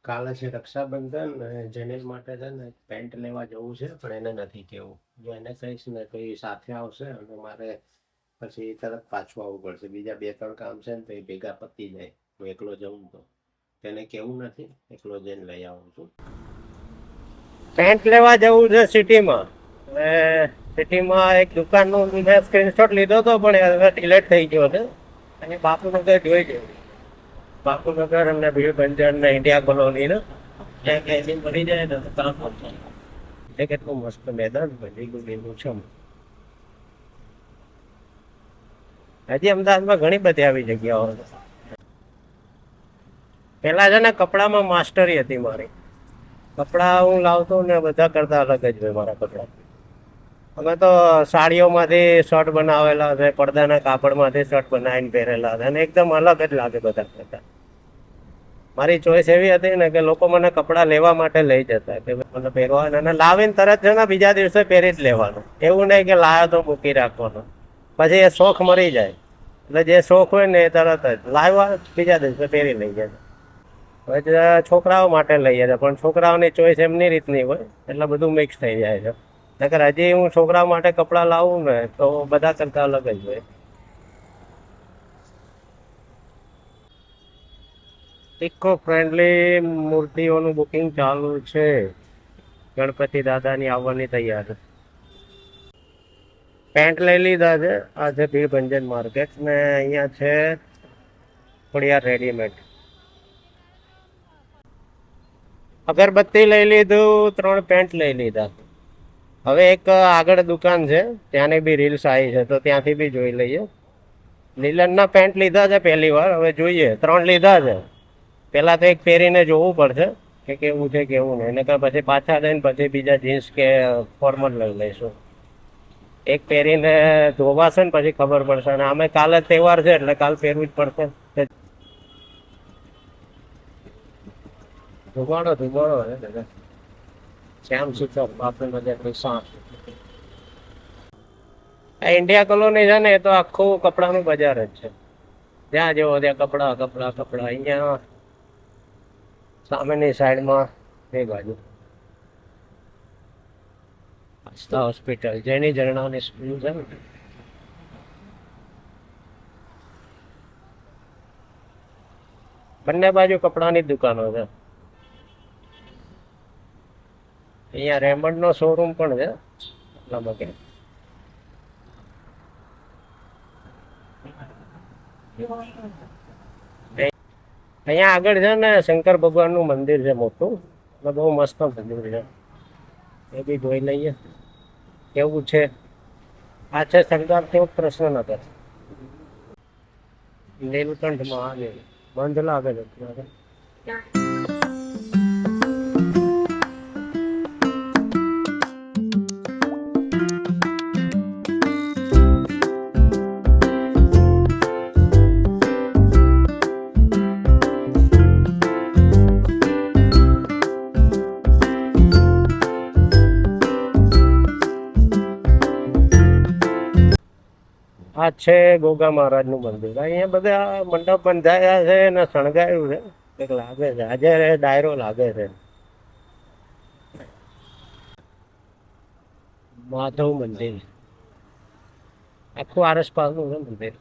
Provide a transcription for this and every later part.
કાલે છે રક્ષાબંધન, જેનિલ માટે છે ને પેન્ટ લેવા જવું છે, પણ એને નથી કેવું. જો એને કહીશ ને તો એ સાથે આવશે અને મારે પછી તરત પાછું આવવું પડશે. બીજા 2-3 કામ છે ને તો એ ભેગા પતી જાય. હું એકલો જઉં તો તેને કેવું નથી, એકલો જઈને લઈ આવું છું. પેન્ટ લેવા જવું છે સિટીમાં. સિટીમાં એક દુકાનનું મેં સ્ક્રીનશોટ લીધો હતો, પણ હવે ડિલીટ થઈ ગયો છે. અને બાપુનગર જોઈ ગયું. બાપુનગર અને ભીડભંજન ને ઇન્ડિયા કોલોની ને ત્યાં મળી જાય ને તો કામ એ કેટલું મસ્ત મેદાન બની ગયું છે. હજી અમદાવાદમાં ઘણી બધી આવી જગ્યાઓ. પેલા છે ને કપડામાં માસ્ટરી હતી મારી. કપડા હું લાવતો ને બધા કરતા અલગ જ હોય મારા કપડા. અમે તો સાડીઓમાંથી શર્ટ બનાવેલા છે, પડદાના કાપડમાંથી શર્ટ બનાવીને પહેરેલા છે અને એકદમ અલગ જ લાગે બધા કરતા. મારી ચોઈસ એવી હતી ને કે લોકો મને કપડાં લેવા માટે લઈ જતા કે મને પહેરવા, અને લાવીને તરત છે ને બીજા દિવસે પહેરી જ લેવાનું. એવું નહીં કે લાવ્યો તો મૂકી રાખવાનો. પછી એ શોખ મરી જાય. એટલે જે શોખ હોય ને એ તરત જ લાવ્યા બીજા દિવસે પહેરી લઈ જાય. હવે છોકરાઓ માટે લઈએ છીએ, પણ છોકરાઓની ચોઈસ એમની રીતની હોય એટલે બધું મિક્સ થઈ જાય છે. નકર હજી હું છોકરાઓ માટે કપડાં લાવું ને તો બધા કરતા અલગ જ હોય. ઇકો ફ્રેન્ડલી મૂર્તિઓનું બુકિંગ ચાલુ છે. ગણપતિ દાદાની આવવાની તૈયારી. પેન્ટ લઈ લીધા છે. આ છે ભીડભંજન માર્કેટ ને અહીંયા છે ખોડિયાર રેડીમેડ. અગરબત્તી લઈ લીધું, 3 પેન્ટ લઈ લીધા. હવે એક આગળ દુકાન છે, ત્યાંની બી રીલ્સ આવી છે તો ત્યાંથી બી જોઈ લઈએ. લીલનના પેન્ટ લીધા છે પહેલી વાર, હવે જોઈએ. 3 લીધા છે. પેલા તો એક પહેરીને જોવું પડશે કે કેવું છે કેવું નહીં, નકર પછી પાછા જઈને પછી બીજા જીન્સ કે ફોર્મલ લઈ લઈશું. એક પહેરીને ધોવાશે ને પછી ખબર પડશે. અને અમે કાલે તહેવાર છે એટલે કાલ પહેરવું જ પડશે. ધુમાડો શ્યામ સુચક બાપુનગર સાંજ. આ ઇન્ડિયા કોલોની છે ને એ તો આખું કપડાનું બજાર જ છે. જ્યાં જેવો ત્યાં કપડા. અહીંયા સામેની સાઈડમાં એ બાજુ આસ્થા હોસ્પિટલ, જેની ઝરણાની સ્કૂલ છે ને. બંને બાજુ કપડાની દુકાનો છે. અહીંયા રેમંડ નો શોરૂમ પણ છે. અહીંયા આગળ છે ને શંકર ભગવાન નું મંદિર છે મોટું, બહુ મસ્ત મંદિર છે. એ બી જોઈ લઈએ કેવું છે. આ છે સરદાર કેવું કૃષ્ણનગર. નીલકંઠ મહાદેવ બંધ લાગે છે. આ છે ગોગા મહારાજનું મંદિર. અહીંયા બધા મંડપ બંધાયા છે ને શણગાર્યું છે. કંઈક લાગે છે આજે ડાયરો લાગે છે. માધવ મંદિર આખું આસપાસનું છે મંદિર.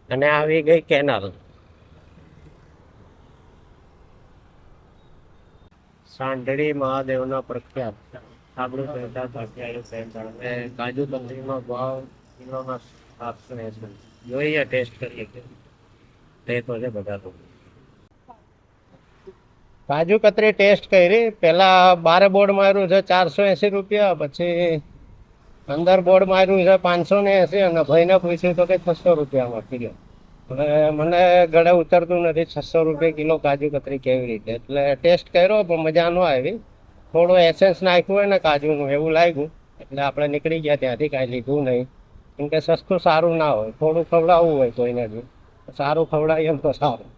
અને આવી ગઈ કેનાલ. સાંઢળી મહાદેવના પ્રખ્યાત આપણું કહેતા કાજુ કતરીનો ભાવ કિલોના 780. જોઈએ ટેસ્ટ કરીએ કે તે તો છે બધા તો. કાજુ કતરી ટેસ્ટ કરી. પેલા બારે બોર્ડ માર્યું છે 480 રૂપિયા, પછી અંદર બોર્ડ માર્યું છે 580, અને ભાઈને પૂછ્યું તો કે 600 રૂપિયામાં કિલો. હવે મને ગળે ઉતરતું નથી 600 રૂપિયા કિલો કાજુ કતરી કેવી રીતે. એટલે ટેસ્ટ કર્યો પણ મજા ન આવી. થોડું એસેન્સ નાખ્યું હોય ને કાજુનું એવું લાગ્યું, એટલે આપણે નીકળી ગયા ત્યાંથી. કાંઈ લીધું નહીં, કેમ કે સસ્તું સારું ના હોય. થોડું ખવડાવવું હોય કોઈને બી સારું ખવડાવીએ તો સારું.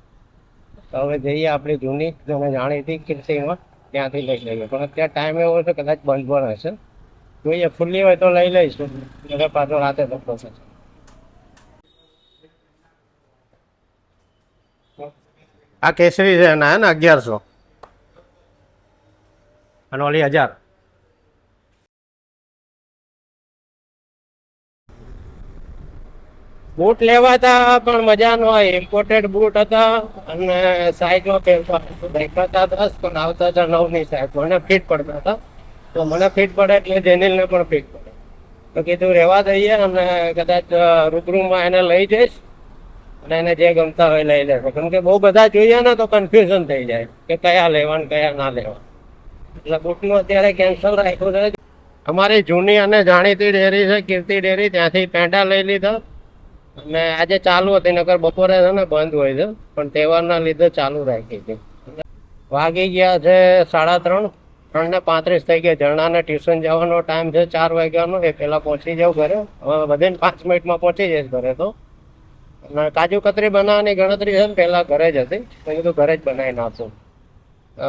તો હવે જઈએ આપણી જૂની તમે જાણીતી કીર્તિમાં, ત્યાંથી લઈ લઈએ. પણ અત્યારે ટાઈમ એવો છે કદાચ બંધ પણ હશે. જોઈએ ખુલ્લી હોય તો લઈ લઈશું, એટલે પાછો રાતે ધક્કો થશે. આ કેસરી છે એના હે ને 1100, અને ઓલી 1000. બૂટ લેવા હતા પણ મજા ન હોય. ઇમ્પોર્ટેડ બૂટ હતા અને સાઈઝમાં દેખાતા 10 પણ આવતા હતા 9ની સાઈઝ. મને ફિટ પડતા હતા, તો મને ફિટ પડે એટલે જેનિલને પણ ફિટ પડે. તો કીધું રહેવા દઈએ, અને કદાચ રૂબરૂમાં એને લઈ જઈશ અને એને જે ગમતા હોય લઈ લેશે. કેમ કે બહુ બધા જોઈએ ને તો કન્ફ્યુઝન થઈ જાય કે કયા લેવા ને કયા ના લેવા. એટલે બૂટનું અત્યારે કેન્સલ રાખ્યું છે. અમારી જૂની અને જાણીતી ડેરી છે કીર્તિ ડેરી, ત્યાંથી પેંડા લઈ લીધા. અને આજે ચાલુ હતી, નકર બપોરે છે ને બંધ હોય છે, પણ તહેવારના લીધે ચાલુ રાખી હતી. વાગી ગયા છે 3:30, 3:35 થઈ ગયા. ઝરણાને ટ્યુશન જવાનો ટાઈમ છે 4 વાગ્યાનો. એ પહેલાં પહોંચી જાઉં ઘરે. હવે વધીને 5 મિનિટમાં પહોંચી જઈશ ઘરે. તો અને કાજુ કતરી બનાવવાની ગણતરી છે ને પહેલાં ઘરે જ હતી, તો કીધું ઘરે જ બનાવી નાખું.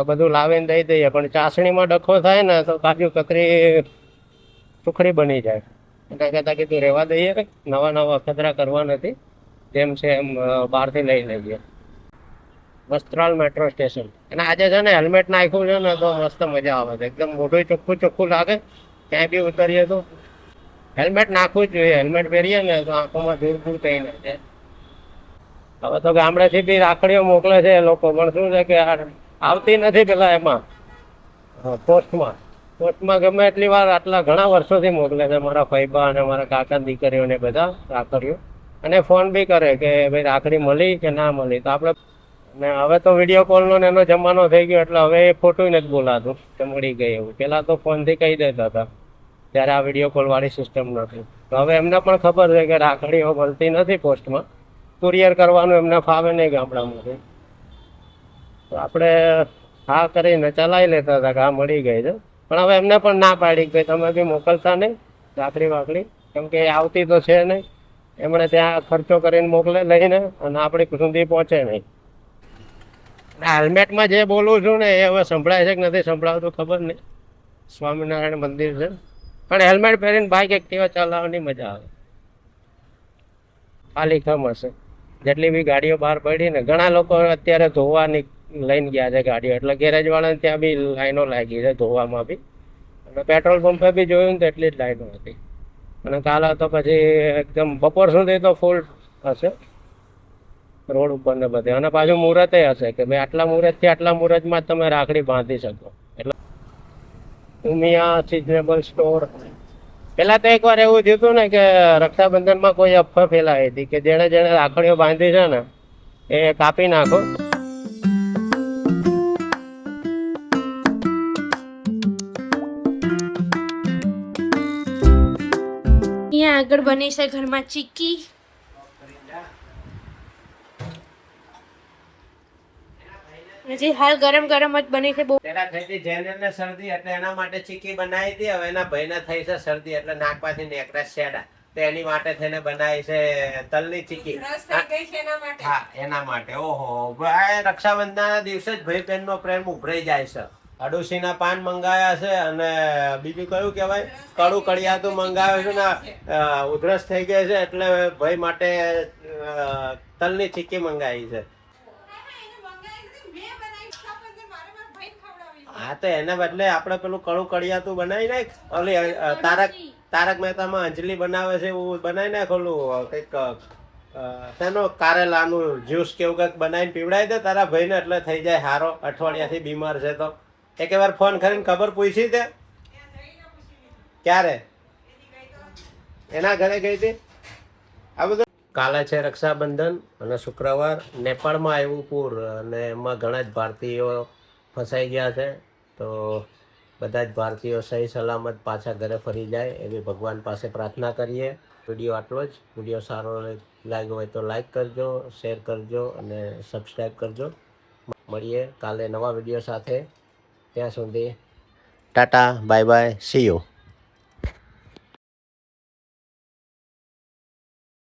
બધું લાવીને દઈ દઈએ, પણ ચાસણીમાં ડખો થાય ને તો કાજુ કતરી સુખડી બની જાય. એના કરતાં કીધું રહેવા દઈએ, નવા નવા અખતરા કરવા નથી, જેમ છે એમ બહારથી લઈ લઈએ. Vastral metro station. અને આજે છે ને હેલ્મેટ નાખ્યું છે ને તો મસ્ત મજા આવે છે. એકદમ મોઢું ચોખ્ખું ચોખ્ખું લાગે. ક્યાંય બી ઉતરીએ તો હેલ્મેટ નાખવું જ જોઈએ. હેલ્મેટ પહેરીએ ને તો આંખોમાં દૂર દૂર થઈ ના જાય. હવે તો ગામડેથી બી રાખડીઓ મોકલે છે એ લોકો, પણ શું છે કે આવતી નથી પેલા એમાં પોસ્ટમાં ગમે એટલી વાર આટલા ઘણા વર્ષોથી મોકલે છે મારા ફઈબા અને મારા કાકા દીકરીઓને બધા રાખડીઓ. અને ફોન બી કરે કે ભાઈ રાખડી મળી કે ના મળી. તો આપણે ને હવે તો વિડીયો કોલનો એનો જમાનો થઈ ગયો, એટલે હવે એ ખોટું નથી બોલાતું કે મળી ગઈ એવું. પહેલાં તો ફોનથી કહી દેતા હતા, ત્યારે આ વિડીયો કોલ વાળી સિસ્ટમ નથી. તો હવે એમને પણ ખબર છે કે રાખડીઓ મળતી નથી પોસ્ટમાં, કુરિયર કરવાનું એમને ફાવે નહીં ગામડામાંથી. તો આપણે હા કરીને ચલાવી લેતા હતા કે આ મળી ગઈ છે. પણ હવે એમને પણ ના પાડી કે તમે બી મોકલતા નહીં રાખડી વાકડી, કેમ કે આવતી તો છે નહીં. એમણે ત્યાં ખર્ચો કરીને મોકલે લઈને, અને આપણી સુધી પહોંચે નહીં. હેલ્મેટમાં જે બોલું છું ને એ હવે સંભળાય છે કે નથી સંભળાવતું ખબર નહીં. સ્વામિનારાયણ મંદિર છે, પણ હેલ્મેટ પહેરીને બાઇક એક્ટિવા ચલાવવાની મજા આવે. ખાલી ખમ હશે જેટલી બી ગાડીઓ બહાર પડી ને. ઘણા લોકો અત્યારે ધોવાની લઈને ગયા છે ગાડીઓ, એટલે ગેરેજ વાળાને ત્યાં બી લાઈનો લાગી છે ધોવામાં બી. અને પેટ્રોલ પંપે બી જોયું ને તો એટલી જ લાઈનો હતી. અને કાલે તો પછી એકદમ બપોર સુધી તો ફૂલ હશે રોડ ઉપર ને બધે. અને પાછું મુહૂર્તે હશે કે ભાઈ આટલા મુહૂર્તથી આટલા મુહૂર્તમાં તમે રાખડી બાંધી શકો. એટલે ઉમિયા સિઝનેબલ સ્ટોર. પેલા તો એકવાર એવું થયું હતું ને કે રક્ષાબંધનમાં કોઈ અફવા ફેલાવી હતી કે જેણે જેણે રાખડીઓ બાંધી છે ને એ કાપી નાખો. અહીંયા આગળ બની છે ઘરમાં ચીક્કી. હજી હાલ ગરમ ગરમ જ બની છે. બહુ પેલા થઈ હતી જેને શરદી, એટલે એના માટે ચીક્કી બનાવી હતી. હવે એના ભાઈને થઈ છે શરદી, એટલે નાકમાંથી નેકરા શેડા, તો એની માટે થઈને બનાવી છે તલની ચીક્કી. હા એના માટે. ઓહો ભાઈ, રક્ષાબંધનના દિવસે જ ભાઈ બહેનનો પ્રેમ ઉભરાઈ જાય છે. અડોશીના પાન મંગાયા છે અને બીજું કયું કહેવાય કડું કડિયાતું મંગાવ્યું છે ને ઉધરસ થઈ ગઈ છે એટલે ભાઈ માટે તલની ચીક્કી મંગાવી છે. હા તો એના બદલે આપણે પેલું કડું કડિયાતું બનાવી નાખ. ઓલી તારક મહેતામાં અંજલિ બનાવે છે એવું બનાવી નાખ. ઓલું કંઈક તેનો કારેલાનું જ્યુસ કેવું કંઈક બનાવીને પીવડાવી દે તારા ભાઈને એટલે થઈ જાય હારો. અઠવાડિયાથી બીમાર છે તો એક વાર ફોન કરીને ખબર પૂછી તે ક્યારે એના ઘરે ગઈ હતી. આ બધું કાલે છે રક્ષાબંધન અને શુક્રવાર નેપાળમાં આવ્યું પૂર અને એમાં ઘણા જ ભારતીયો ફસાઈ ગયા છે. તો બધા જ ભારતીયો સહી સલામત પાછા ઘરે ફરી જાય એવી ભગવાન પાસે પ્રાર્થના કરીએ. વિડીયો આટલો જ. વિડીયો સારો લાગ્યો હોય તો લાઈક કરજો, શેર કરજો અને સબસ્ક્રાઈબ કરજો. મળીએ કાલે નવા વિડીયો સાથે. ત્યાં સુધી Tata, bye bye, C you.